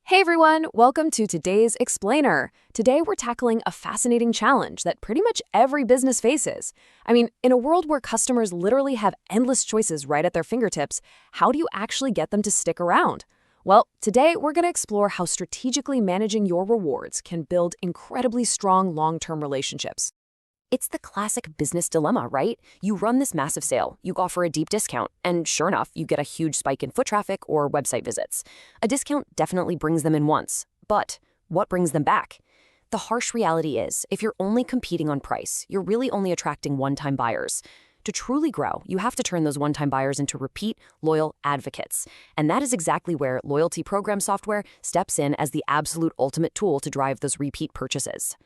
Hey everyone, welcome to today's Explainer. Today we're tackling a fascinating challenge that pretty much every business faces. In a world where customers literally have endless choices right at their fingertips, how do you actually get them to stick around? Well, today we're going to explore how strategically managing your rewards can build incredibly strong long-term relationships. It's the classic business dilemma, right? You run this massive sale, you offer a deep discount, and sure enough, you get a huge spike in foot traffic or website visits. A discount definitely brings them in once, but what brings them back? The harsh reality is, if you're only competing on price, you're really only attracting one-time buyers. To truly grow, you have to turn those one-time buyers into repeat, loyal advocates. And that is exactly where loyalty program software steps in as the absolute ultimate tool to drive those repeat purchases.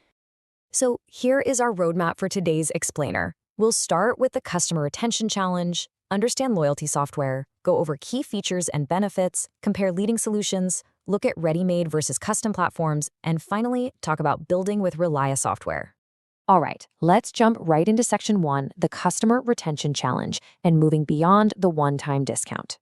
So here is our roadmap for today's Explainer. We'll start with the Customer Retention Challenge, understand loyalty software, go over key features and benefits, compare leading solutions, look at ready-made versus custom platforms, and finally, talk about building with Relia software. All right, let's jump right into Section 1, the Customer Retention Challenge, and moving beyond the one-time discount.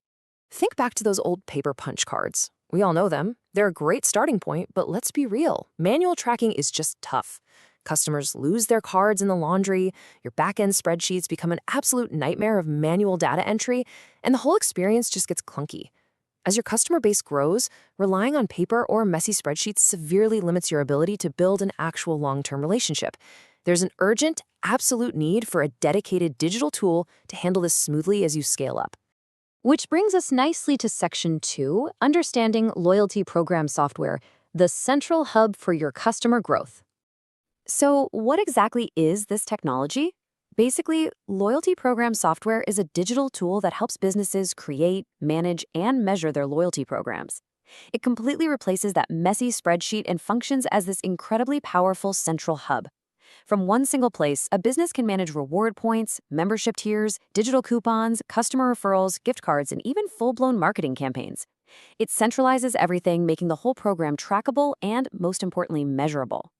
Think back to those old paper punch cards. We all know them. They're a great starting point, but let's be real. Manual tracking is just tough. Customers lose their cards in the laundry, your back-end spreadsheets become an absolute nightmare of manual data entry, and the whole experience just gets clunky. As your customer base grows, relying on paper or messy spreadsheets severely limits your ability to build an actual long-term relationship. There's an urgent, absolute need for a dedicated digital tool to handle this smoothly as you scale up. Which brings us nicely to Section 2, Understanding Loyalty Program Software, the central hub for your customer growth. So what exactly is this technology? Basically, loyalty program software is a digital tool that helps businesses create, manage, and measure their loyalty programs. It completely replaces that messy spreadsheet and functions as this incredibly powerful central hub. From one single place, a business can manage reward points, membership tiers, digital coupons, customer referrals, gift cards, and even full-blown marketing campaigns. It centralizes everything, making the whole program trackable and, most importantly, measurable.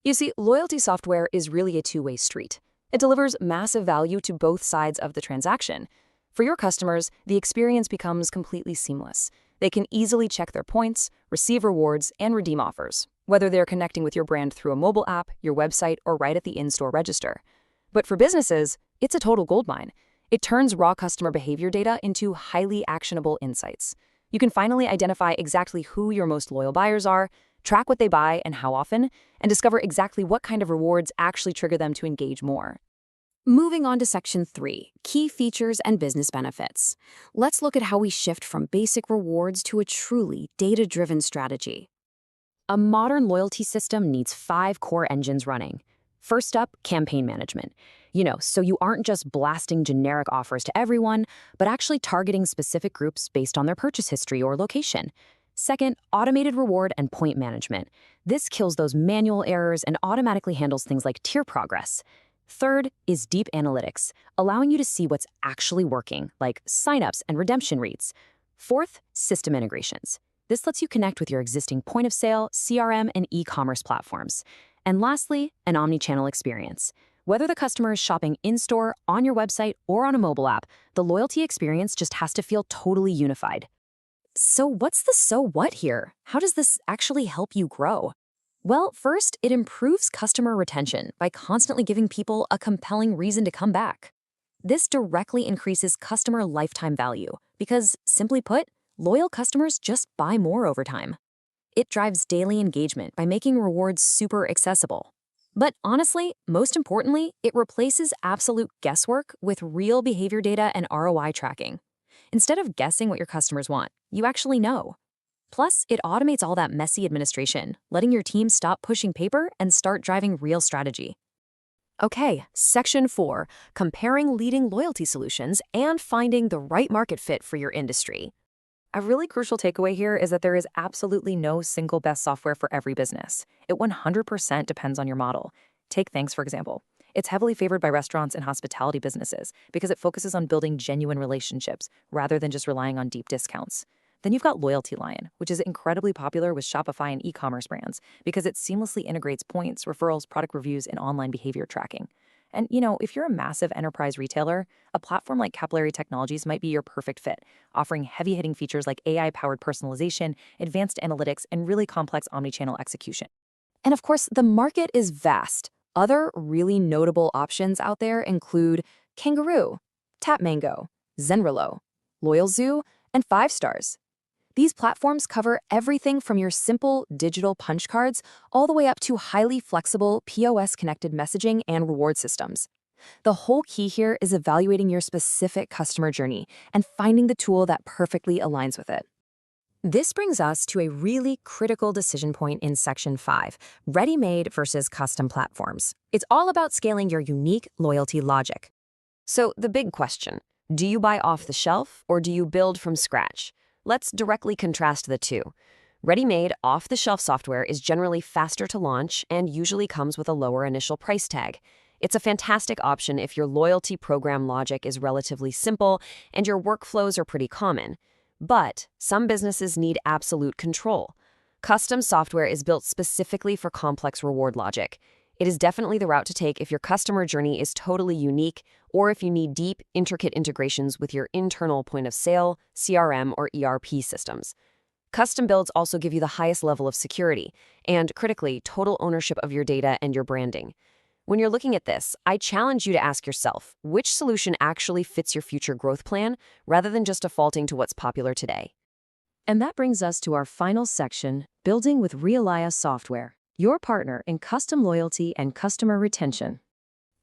You see, loyalty software is really a two-way street. It delivers massive value to both sides of the transaction. For your customers, the experience becomes completely seamless. They can easily check their points, receive rewards, and redeem offers, whether they're connecting with your brand through a mobile app, your website, or right at the in-store register. But for businesses, it's a total goldmine. It turns raw customer behavior data into highly actionable insights. You can finally identify exactly who your most loyal buyers are, track what they buy and how often, and discover exactly what kind of rewards actually trigger them to engage more. Moving on to Section 3, Key Features and Business Benefits. Let's look at how we shift from basic rewards to a truly data-driven strategy. A modern loyalty system needs 5 core engines running. First up, campaign management. So you aren't just blasting generic offers to everyone, but actually targeting specific groups based on their purchase history or location. Second, automated reward and point management. This kills those manual errors and automatically handles things like tier progress. Third is deep analytics, allowing you to see what's actually working, like signups and redemption rates. Fourth, system integrations. This lets you connect with your existing point of sale, CRM, and e-commerce platforms. And lastly, an omni-channel experience. Whether the customer is shopping in-store, on your website, or on a mobile app, the loyalty experience just has to feel totally unified. So what's the so what here? How does this actually help you grow? Well, first, it improves customer retention by constantly giving people a compelling reason to come back. This directly increases customer lifetime value because, simply put, loyal customers just buy more over time. It drives daily engagement by making rewards super accessible. But honestly, most importantly, it replaces absolute guesswork with real behavior data and ROI tracking. Instead of guessing what your customers want, you actually know. Plus, it automates all that messy administration, letting your team stop pushing paper and start driving real strategy. Okay, Section 4, Comparing leading loyalty solutions and finding the right market fit for your industry. A really crucial takeaway here is that there is absolutely no single best software for every business. It 100% depends on your model. Take Thanks, for example. It's heavily favored by restaurants and hospitality businesses because it focuses on building genuine relationships rather than just relying on deep discounts. Then you've got Loyalty Lion, which is incredibly popular with Shopify and e-commerce brands because it seamlessly integrates points, referrals, product reviews, and online behavior tracking. And, if you're a massive enterprise retailer, a platform like Capillary Technologies might be your perfect fit, offering heavy-hitting features like AI-powered personalization, advanced analytics, and really complex omnichannel execution. And of course, the market is vast. Other really notable options out there include Kangaroo, TapMango, Zenrelo, LoyalZoo, and 5 Stars. These platforms cover everything from your simple digital punch cards all the way up to highly flexible POS-connected messaging and reward systems. The whole key here is evaluating your specific customer journey and finding the tool that perfectly aligns with it. This brings us to a really critical decision point in Section 5, ready-made versus custom platforms. It's all about scaling your unique loyalty logic. So the big question, do you buy off the shelf or do you build from scratch? Let's directly contrast the two. Ready-made, off-the-shelf software is generally faster to launch and usually comes with a lower initial price tag. It's a fantastic option if your loyalty program logic is relatively simple and your workflows are pretty common. But some businesses need absolute control. Custom software is built specifically for complex reward logic. It is definitely the route to take if your customer journey is totally unique or if you need deep, intricate integrations with your internal point of sale, CRM, or ERP systems. Custom builds also give you the highest level of security and, critically, total ownership of your data and your branding. When you're looking at this, I challenge you to ask yourself, which solution actually fits your future growth plan rather than just defaulting to what's popular today? And that brings us to our final section, building with Realiya Software, your partner in custom loyalty and customer retention.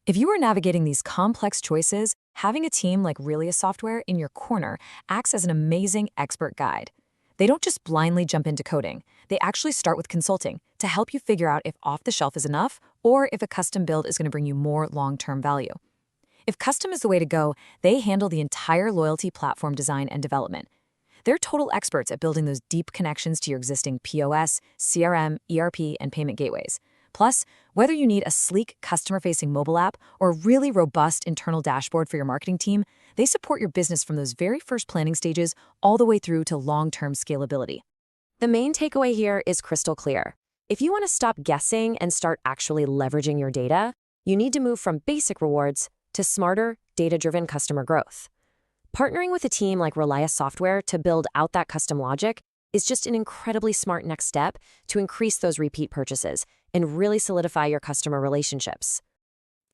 If you are navigating these complex choices, having a team like Realiya Software in your corner acts as an amazing expert guide. They don't just blindly jump into coding. They actually start with consulting to help you figure out if off-the-shelf is enough or if a custom build is going to bring you more long-term value. If custom is the way to go, they handle the entire loyalty platform design and development. They're total experts at building those deep connections to your existing POS, CRM, ERP, and payment gateways. Plus, whether you need a sleek, customer-facing mobile app or a really robust internal dashboard for your marketing team, they support your business from those very first planning stages all the way through to long-term scalability. The main takeaway here is crystal clear. If you want to stop guessing and start actually leveraging your data, you need to move from basic rewards to smarter, data-driven customer growth. Partnering with a team like Realiya Software to build out that custom logic is just an incredibly smart next step to increase those repeat purchases and really solidify your customer relationships.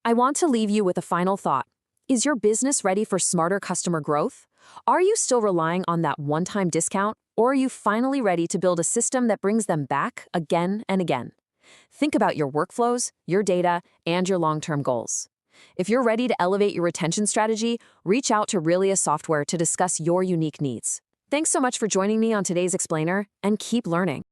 I want to leave you with a final thought. Is your business ready for smarter customer growth? Are you still relying on that one-time discount, or are you finally ready to build a system that brings them back again and again? Think about your workflows, your data, and your long-term goals. If you're ready to elevate your retention strategy, reach out to Realiya Software to discuss your unique needs. Thanks so much for joining me on today's Explainer, and keep learning.